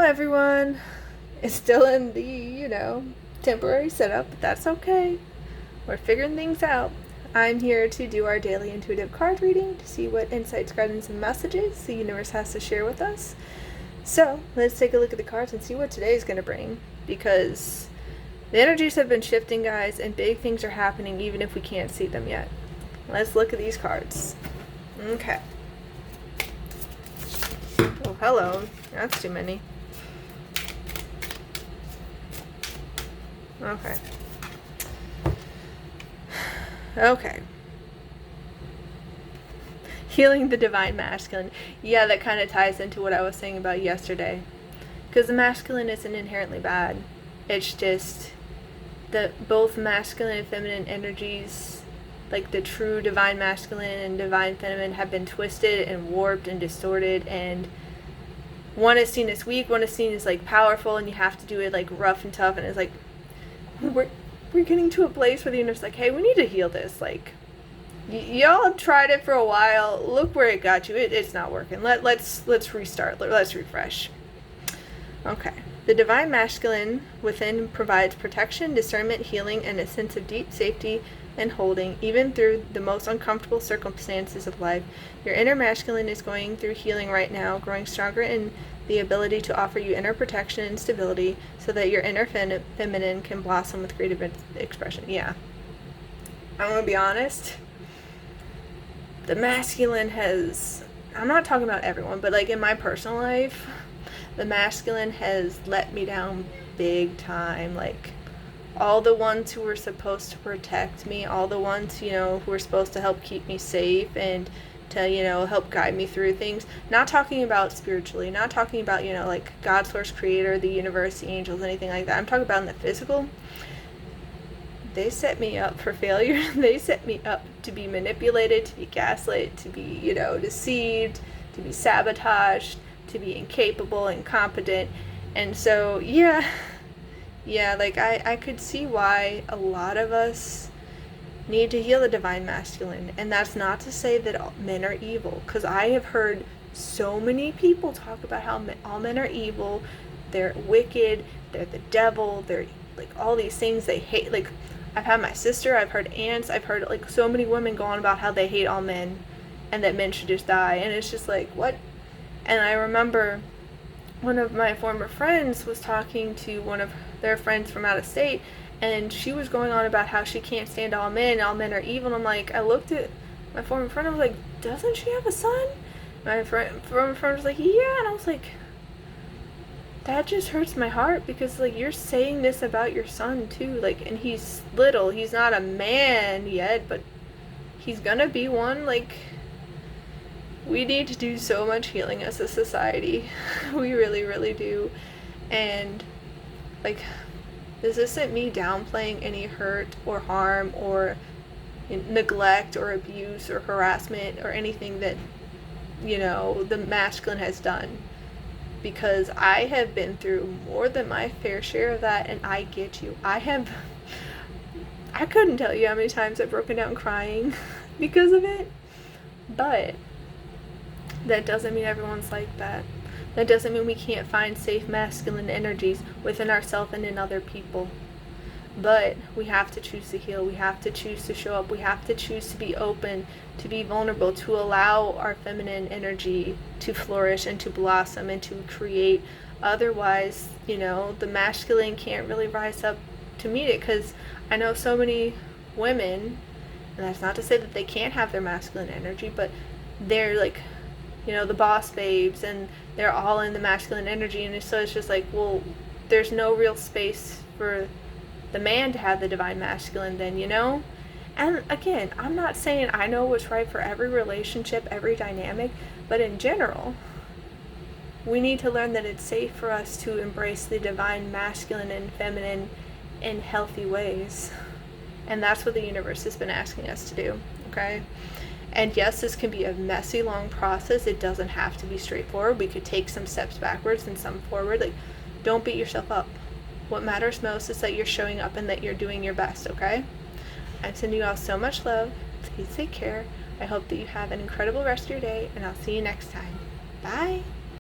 everyone. It's still in the, temporary setup, but that's okay. We're figuring things out. I'm here to do our daily intuitive card reading to see what insights, guidance, and messages the universe has to share with us. So, let's take a look at the cards and see what today's going to bring, because the energies have been shifting, guys, and big things are happening even if we can't see them yet. Let's look at these cards. Okay. Oh, hello. That's too many. Okay. Okay. Healing the divine masculine. Yeah, that kind of ties into what I was saying about yesterday. Because the masculine isn't inherently bad. It's just that both masculine and feminine energies, like the true divine masculine and divine feminine, have been twisted and warped and distorted, and one is seen as weak, one is seen as like powerful, and you have to do it like rough and tough, and it's like we're getting to a place where the universe like, hey, we need to heal this. Like, y'all have tried it for a while. Look where it got you. It's not working. Let's restart. Let's refresh. Okay. The divine masculine within provides protection, discernment, healing, and a sense of deep safety and holding, even through the most uncomfortable circumstances of life. Your inner masculine is going through healing right now, growing stronger in the ability to offer you inner protection and stability so that your inner feminine can blossom with creative expression. Yeah. I'm going to be honest. The masculine has, I'm not talking about everyone, but like in my personal life, the masculine has let me down big time. Like, all the ones who were supposed to protect me, all the ones, who were supposed to help keep me safe and to, help guide me through things. Not talking about spiritually, not talking about, like God, source, creator, the universe, the angels, anything like that. I'm talking about in the physical. They set me up for failure. They set me up to be manipulated, to be gaslit, to be, deceived, to be sabotaged, to be incapable, incompetent. And so, yeah, like I could see why a lot of us need to heal the divine masculine. And that's not to say that all men are evil, because I have heard so many people talk about how all men are evil, they're wicked, they're the devil, they're like all these things they hate. Like, I've had my sister, I've heard aunts, I've heard like so many women go on about how they hate all men and that men should just die. And it's just like, what? And I remember one of my former friends was talking to one of their friends from out of state, and she was going on about how she can't stand all men are evil. And I'm like, I looked at my former friend, I was like, doesn't she have a son? My former friend was like, yeah. And I was like, that just hurts my heart, because like, you're saying this about your son too. Like, and he's little, he's not a man yet, but he's gonna be one. Like, we need to do so much healing as a society. We really, really do. And like, this isn't me downplaying any hurt or harm or neglect or abuse or harassment or anything that, the masculine has done. Because I have been through more than my fair share of that, and I get you. I couldn't tell you how many times I've broken down crying because of it. But that doesn't mean everyone's like that. That doesn't mean we can't find safe masculine energies within ourselves and in other people. But we have to choose to heal. We have to choose to show up. We have to choose to be open, to be vulnerable, to allow our feminine energy to flourish and to blossom and to create. Otherwise, the masculine can't really rise up to meet it. Because I know so many women, and that's not to say that they can't have their masculine energy, but they're like, the boss babes, and they're all in the masculine energy, and so it's just like, well, there's no real space for the man to have the divine masculine then, And again, I'm not saying I know what's right for every relationship, every dynamic, but in general, we need to learn that it's safe for us to embrace the divine masculine and feminine in healthy ways. And that's what the universe has been asking us to do, okay? And yes, this can be a messy, long process. It doesn't have to be straightforward. We could take some steps backwards and some forward. Like, don't beat yourself up. What matters most is that you're showing up and that you're doing your best, okay? I'm sending you all so much love. Please take care. I hope that you have an incredible rest of your day, and I'll see you next time. Bye.